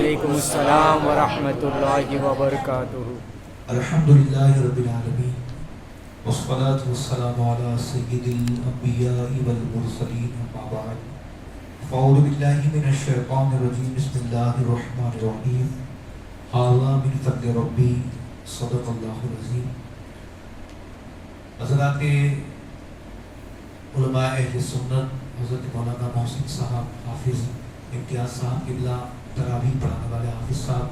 وعلیکم السلام ورحمۃ اللہ وبرکاتہ۔ الحمدللہ رب العالمین والصلاة والسلام علی سید الانبیاء والمرسلین اما بعد فاعوذ باللہ من الشیطان الرجیم بسم اللہ الرحمن الرحیم ھذا من فضل ربی صدق اللہ العظیم۔ حضرات علماء اہل سنت حضرت مولانا محسن صاحب، حافظ امتیاز صاحب قبلہ، تراویح پڑھانے والے حافظ صاحب،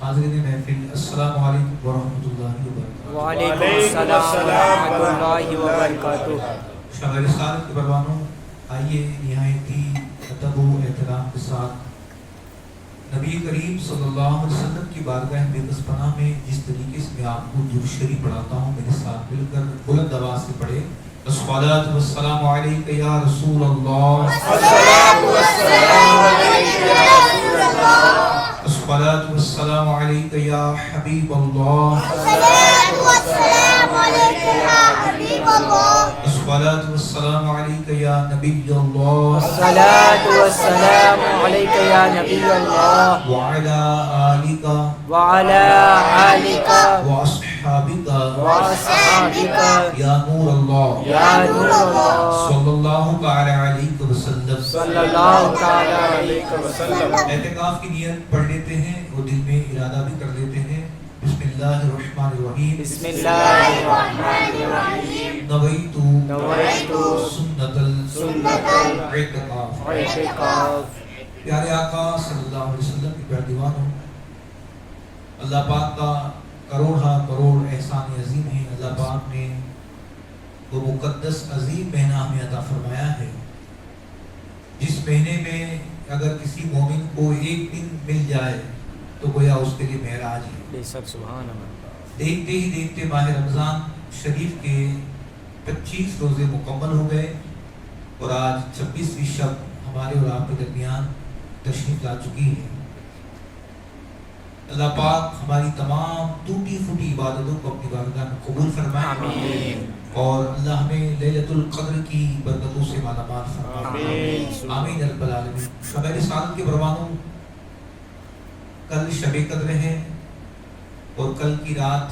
حاضرین محفل، السلام علیکم ورحمۃ اللہ وبرکاتہ۔ وعلیکم السلام ورحمۃ اللہ وبرکاتہ۔ شاہ رسالت کے پروانوں، آئیے نہایتی ادب و احترام کے ساتھ نبی کریم صلی اللہ علیہ وسلم کی بارگاہ بے بس پناہ میں جس طریقے سے میں آپ کو درود شریف پڑھاتا ہوں، میرے ساتھ مل کر بلند آواز سے پڑھے۔ الصلاۃ والسلام علیک یا رسول اللہ، الصلاۃ والسلام علیک یا رسول اللہ، الصلاۃ والسلام علیک یا حبیب اللہ، الصلاۃ والسلام علیک یا حبیب اللہ، الصلاۃ والسلام علیک یا نبی اللہ، الصلاۃ والسلام علیک یا نبی اللہ وعلی آلک وعلی آلک واصحابک واصحابک یا نور اللہ یا نور اللہ صلی اللہ تعالی علیہ وسلم۔ صلی اللہ تعالی علیہ وسلم۔ اعتکاف کی نیت پڑھ لیتے ہیں اور دل میں ارادہ بھی کر لیتے ہیں۔ بسم اللہ الرحمن الرحیم، بسم اللہ الرحمن الرحیم، نویت نویت سنت سنت الاعتکاف۔ الاعتکاف۔ پیارے آقا صلی اللہ علیہ وسلم کے پیارے دیوانوں، اللہ پاک کا کروڑا کروڑ احسان عظیم ہے۔ اللہ پاک نے وہ مقدس عظیم مہینہ ہمیں عطا فرمایا ہے، جس مہینے میں اگر کسی مومن کو ایک دن مل جائے تو گویا اس کے لیے معراج ہے۔ بے شک سبحان اللہ۔ دیکھتے ہی دیکھتے ماہ رمضان شریف کے 25 روزے مکمل ہو گئے اور آج 26ویں شب ہمارے اور آپ کے درمیان تشریف لا چکی ہے۔ اللہ پاک ہماری تمام ٹوٹی پھوٹی عبادتوں کو اپنی بارگاہ میں قبول فرمائے، آمین۔ اور اللہ ہمیں لیلۃ القدر کی برکتوں سے مالا مال فرمائے، آمین۔ آمین یا رب العالمین۔ شب رسالت کے پروانوں، کل شب قدر ہے اور کل کی رات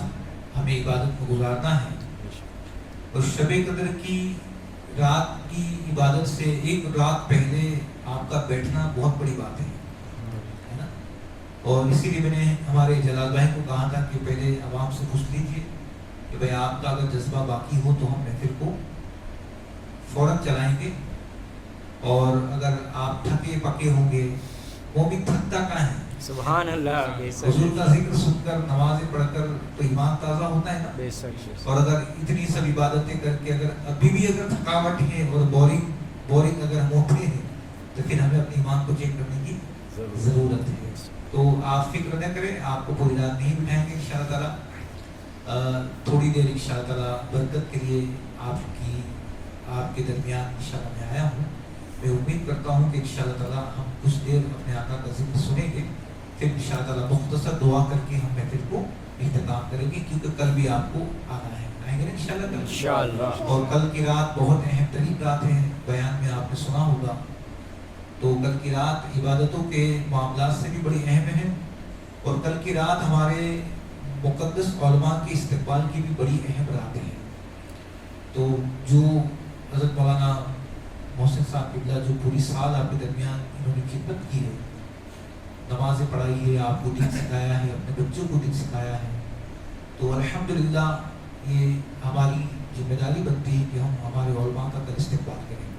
ہمیں عبادت میں گزارنا ہے، اور شب قدر کی رات کی عبادت سے ایک رات پہلے آپ کا بیٹھنا بہت بڑی بات ہے نا؟ اور اسی لیے میں نے ہمارے جلال بھائی کو کہا تھا کہ پہلے عوام سے پوچھ لیجیے کہ بھائی آپ کا اگر جذبہ باقی ہو تو ہم محفل کو فوراً چلائیں گے، اور اگر آپ تھکے پکے ہوں گے، مومن تھکتا کہاں ہے؟ سبحان اللہ۔ بے حضور شک کا ذکر سن کر نمازیں پڑھ کر تو ایمان تازہ ہوتا ہے نا۔ بے شک۔ اور اگر اتنی سب عبادتیں کر کے اگر ابھی بھی اگر تھکاوٹ ہے اور بورنگ اگر ہم اٹھے ہیں تو پھر ہمیں اپنے ایمان کو چیک کرنے کی ضرورت ہے۔ تو آپ فکر نہ کریں، آپ کو پوری رات نہیں بٹھائیں گے انشاءاللہ تعالیٰ۔ تھوڑی دیر انشاءاللہ تعالیٰ برکت کے لیے آپ کے درمیان انشاءاللہ میں آیا ہوں۔ میں امید کرتا ہوں کہ انشاءاللہ تعالیٰ ہم کچھ دیر اپنے آقا کا ذکر سنیں گے، پھر انشاءاللہ تعالیٰ مختصر دعا کر کے ہم محفل کو اختتام کریں گے، کیونکہ کل بھی آپ کو آنا ہے۔ آئیں گے نا انشاءاللہ؟ انشاءاللہ۔ اور کل کی رات بہت اہم ترین رات ہے، بیان میں آپ نے سنا ہوگا۔ تو کل کی رات عبادتوں کے معاملات سے بھی بڑی اہم ہے، اور کل کی رات ہمارے مقدس علماء کے استقبال کی بھی بڑی اہم رات ہے۔ تو جو حضرت مولانا محسن صاحب قبلہ جو پوری سال آپ کے درمیان انہوں نے خدمت کی ہے، نمازیں پڑھائی ہے، آپ کو دین سکھایا ہے، اپنے بچوں کو دین سکھایا ہے، تو الحمدللہ یہ ہماری ذمہ داری بنتی ہے کہ ہم ہمارے علماء کا کل استقبال کریں۔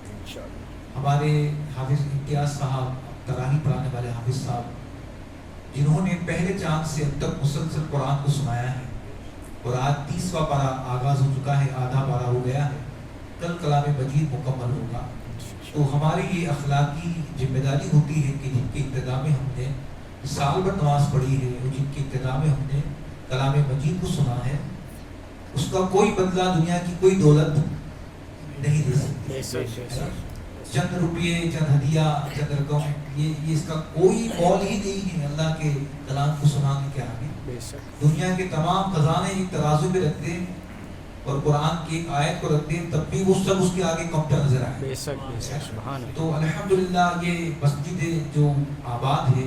ہمارے حافظ امتیاز صاحب، تراویح پڑھانے والے حافظ صاحب، جنہوں نے پہلے چاند سے اب تک مسلسل قرآن کو سنایا ہے، اور آج 30واں پارہ آغاز ہو چکا ہے، آدھا پارہ ہو گیا ہے، کل کلام مجید مکمل ہوگا۔ تو ہماری یہ اخلاقی ذمہ داری ہوتی ہے کہ جن کے ابتدا میں ہم نے سال بھر نماز پڑھی ہے اور جن کے ابتدا میں ہم نے کلام مجید کو سنا ہے، اس کا کوئی بدلہ دنیا کی کوئی دولت نہیں دے سکتی۔ چند روپیے، چند ہدیہ، چند رقم، یہ اس کا کوئی مول ہی نہیں ہے اللہ کے کلام کو سنانے کے آگے۔ دنیا کے تمام خزانے ایک ترازو پہ رکھتے ہیں اور قرآن کی ایک آیت کو رکھتے ہیں، تب بھی وہ سب اس کے آگے کمتا نظر آئے۔ تو الحمدللہ یہ مسجد جو آباد ہے،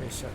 بے شک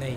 نہیں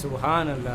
سبحان اللہ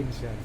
انشاءاللہ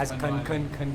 آج کھن کھن کھن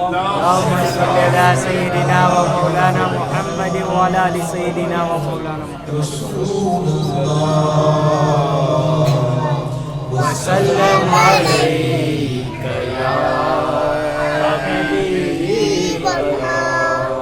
اللهم صل على سيدنا ومولانا محمد وعلى ال سيدنا ومولانا محمد وسلم عليك يا حبيب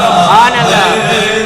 سبحان اللہ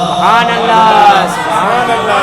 سبحان اللہ سبحان اللہ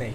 نہیں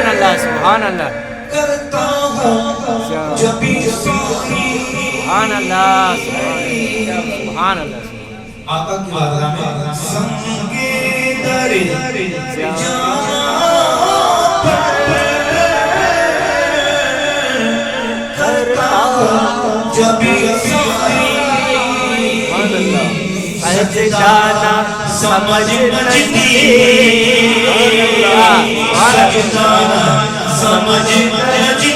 سبحان اللہ سبحان اللہ کرتا ہوں جب بھی سبحان اللہ سبحان اللہ آقا کی بارگاہ میں سنگے در کرتا ہوں جب بھی سجدانا سمجھ نہیں سجدانا سمجھ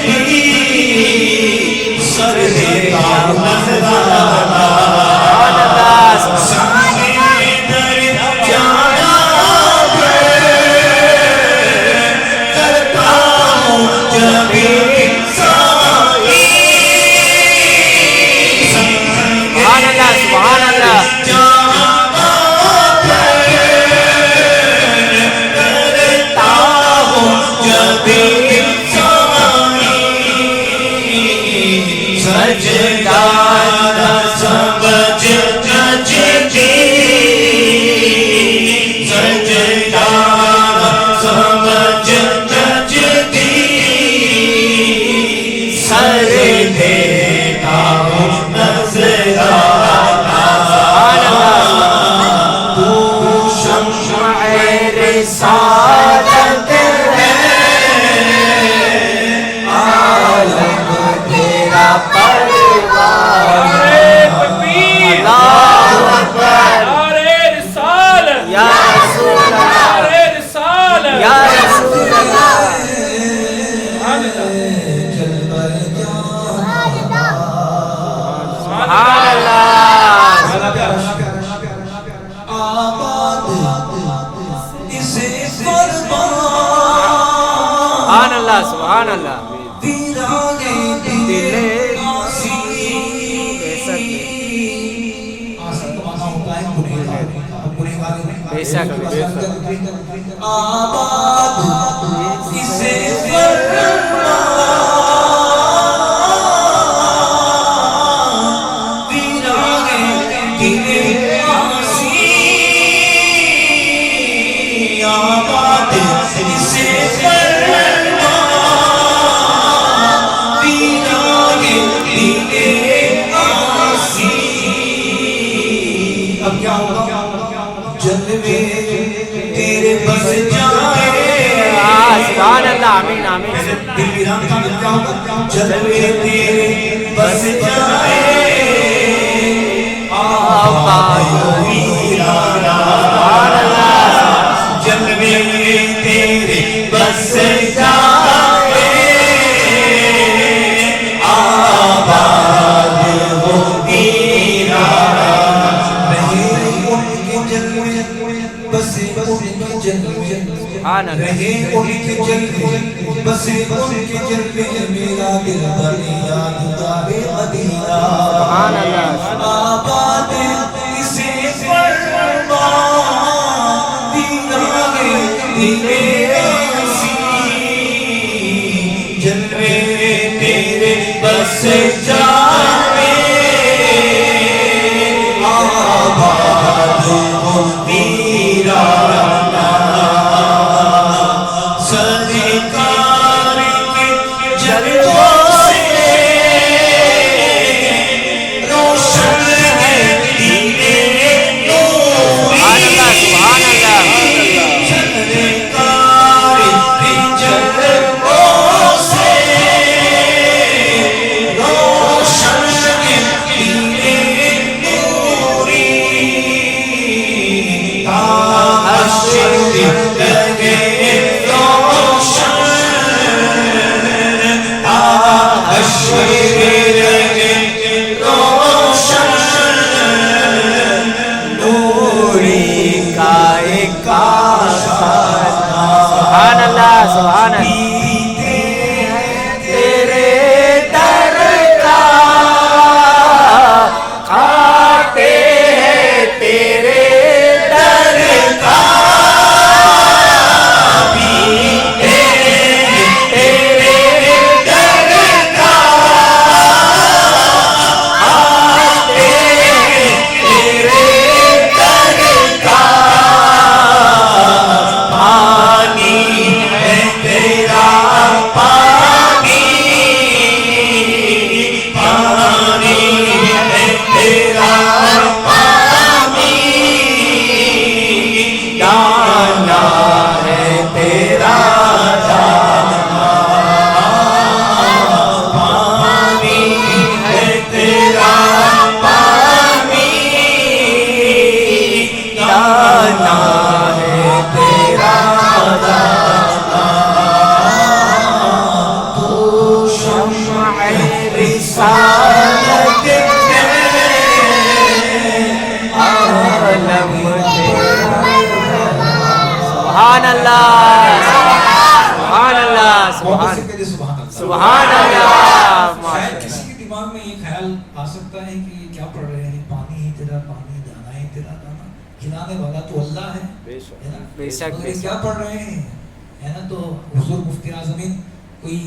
نہیں سر دیتا نظرانہ سنگے در جانا کرتا ہوں جب بھی سبحان اللہ سبحان اللہ سبحان اللہ بے شک سبحان اللہ آمین آمین جلوے تیرے بس جائے آباد سبحان اللہ جلوے تیرے بس جائے آباد ہو ایران رہے ان کے جلوے بس ان کے جلوے رہے ان کے جلوے بس ان کے جلوے میرا دل بنی یادگار مدینہ سبحان اللہ آباد اسے فرما دیدارے دلے ایسی جلوے تیرے بس جائے آباد ہو ویرانہ سرکار کے جلووں سے روشن ہے دینے سبحان اللہ سبحان اللہ سرکار کے جلووں سے روشن ہے دینے نوری حشر لگے سبحان اللہ سبحان اللہ تیرے در کا کھاتے ہیں تیرے در کا تیرے در کا کھاتے ہیں تیرے در کا پانی ہے تیرا سبحان اللہ سبحان اللہ محبت سے کہتے سبحان اللہ. سبحان اللہ. شاید کسی کے دماغ میں یہ خیال آ سکتا ہے کہ یہ کیا پڑھ رہے ہیں, پانی ہی تیرا پانی, دانا ہی تیرا دانا, کھلانے والا تو اللہ ہے, ہے نا؟ بے شک مگر یہ کیا پڑھ رہے ہیں, ہے نا؟ تو حضور مفتی اعظمین کوئی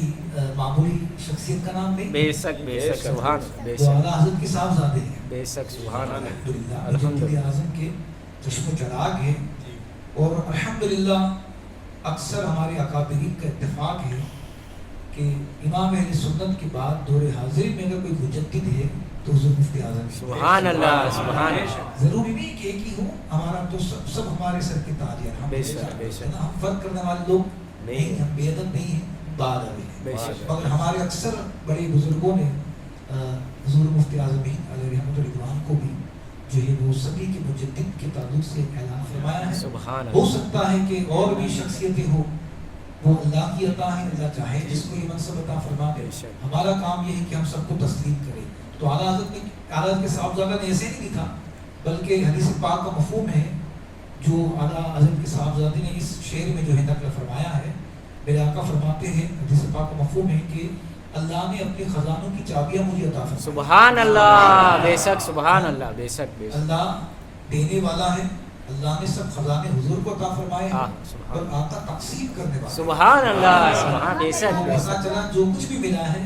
معمولی شخصیت کا نام نہیں, بے شک بے شک سبحان بے وہ شک اعلیٰ حضرت کے صاحبزادے ہیں. بے شک سبحان اللہ الحمدللہ مفتی اعظم کے چشم و چراغ ہے. اور الحمدللہ اکثر ہمارے اکابرین کا اتفاق ہے کہ امام اہل سنت کے بعد دور حاضر میں اگر کوئی مجدد ہے تو حضور مفتی اعظم. سبحان اللہ سبحان اللہ. ضروری نہیں کہ ایک ہی ہو, ہمارا تو سب ہمارے سر کے تاج ہیں. بے شک بے شک. ہم فرق کرنے والے لوگ نہیں, ہم بے ادب نہیں ہیں, بعد ابھی بے شک. مگر ہمارے اکثر بڑے بزرگوں نے حضور مفتی اعظمین علیہ رحمۃ الرضوان کو بھی جو ہے وہ سبھی کے مجدد کے تعلق سے اعلان فرمایا ہے. سبحان ہو اللہ. سکتا ہے کہ اور بھی شخصیتیں ہو, وہ اللہ کی عطا ہے, اللہ چاہے جس کو یہ منصب عطا فرما دے. بے شک. ہمارا کام یہ ہے کہ ہم سب کو تسلیم کریں. تو اعلیٰ حضرت نے, اعلیٰ حضرت کے صاحبزادہ نے ایسے نہیں لکھا, بلکہ حدیث پاک کا مفہوم ہے جو اعلیٰ حضرت کے صاحبزادے نے اس شعر میں جو ہے نقل فرمایا ہے. میرے آقا فرماتے ہیں, حدیث پاک کا مفہوم ہے کہ اللہ نے اپنے خزانوں کی چابیاں مجھے عطا فرمائی. سبحان اللہ بے شک سبحان اللہ بے شک بے شک. اللہ دینے والا ہے, اللہ نے سب خزانے حضور کو عطا فرمائے ہیں, اور آقا تقسیم کرنے والا. سبحان اللہ سبحان بے شک بے پتہ شک. چلا جو کچھ بھی ملا ہے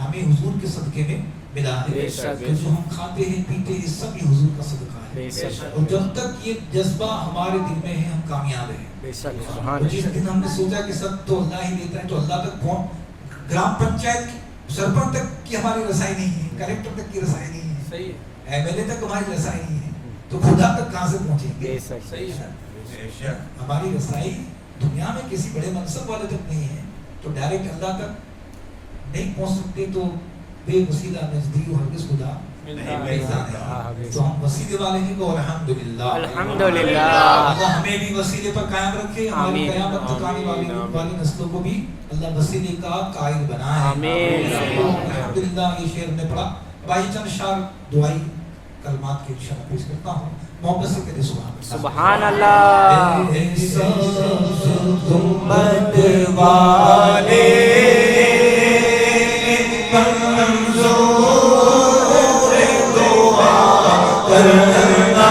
ہمیں حضور کے صدقے میں ملا ہے. بے شک، بے تو جو ہم کھاتے ہیں پیتے ہیں سب یہ حضور کا صدقہ ہے. بے شک اور جب تک یہ جذبہ ہمارے دل میں ہے ہم کامیاب ہیں. بے شک سبحان اور جس اللہ. دن ہم نے سوچا کہ سب تو اللہ ہی دیتا ہے, تو اللہ تک پہنچ, گرام پنچایت کی سرپنچ تک کی ہماری رسائی نہیں ہے, کلیکٹر تک کی رسائی نہیں ہے, صحیح ہے. ایم ایل اے تک ہماری رسائی نہیں ہے, تو خدا تک کہاں سے پہنچیں گے؟ بے شک صحیح ہے. ہماری رسائی دنیا میں کسی بڑے منصب والے تک نہیں ہے, تو ڈائریکٹ اللہ تک نہیں پہنچ سکتے, تو بے وسیلہ نزدیک و ہرگز خدا تو ہم وسیلے والے ہیں. تو الحمدللہ الحمدللہ. اللہ ہمیں بھی وسیلے پر قائم رکھے, ہماری آمین. قیامت تک آنے والی نسلوں کو بھی اللہ وسیلے کا قائل بنائے. آمین. الحمدللہ. یہ شعر نے پڑھا, بھائی چند شعر دعائی کلمات کے انشاءاللہ پیش کرتا ہوں. محبت سے کہتے سبحان اللہ. گنبد والے کرنا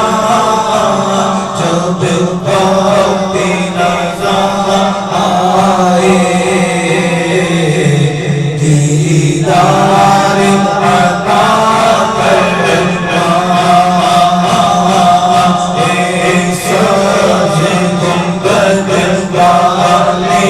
جب وقت نظر آئے, دیدار عطا کرنا سج گنبد والے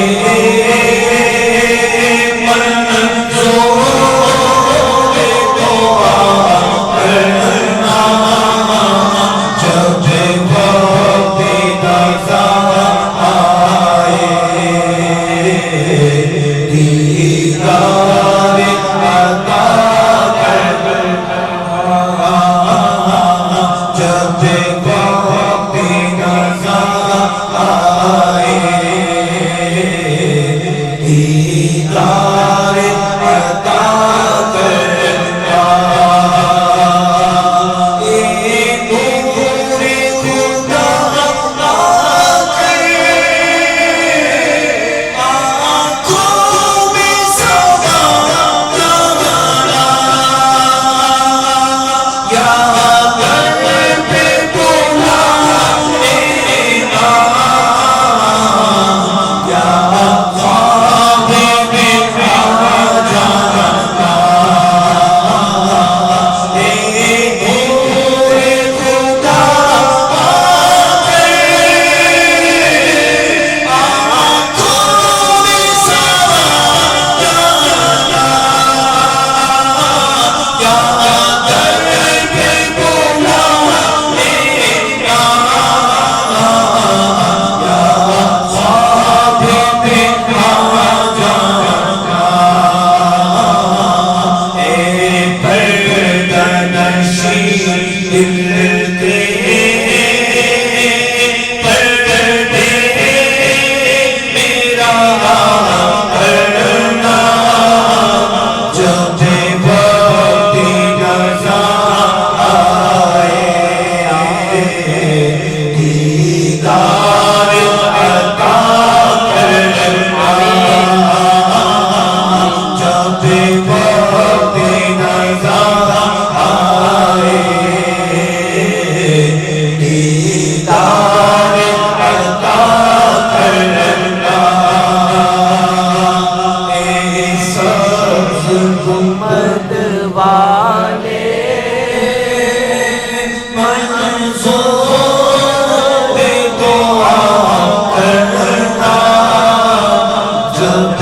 رب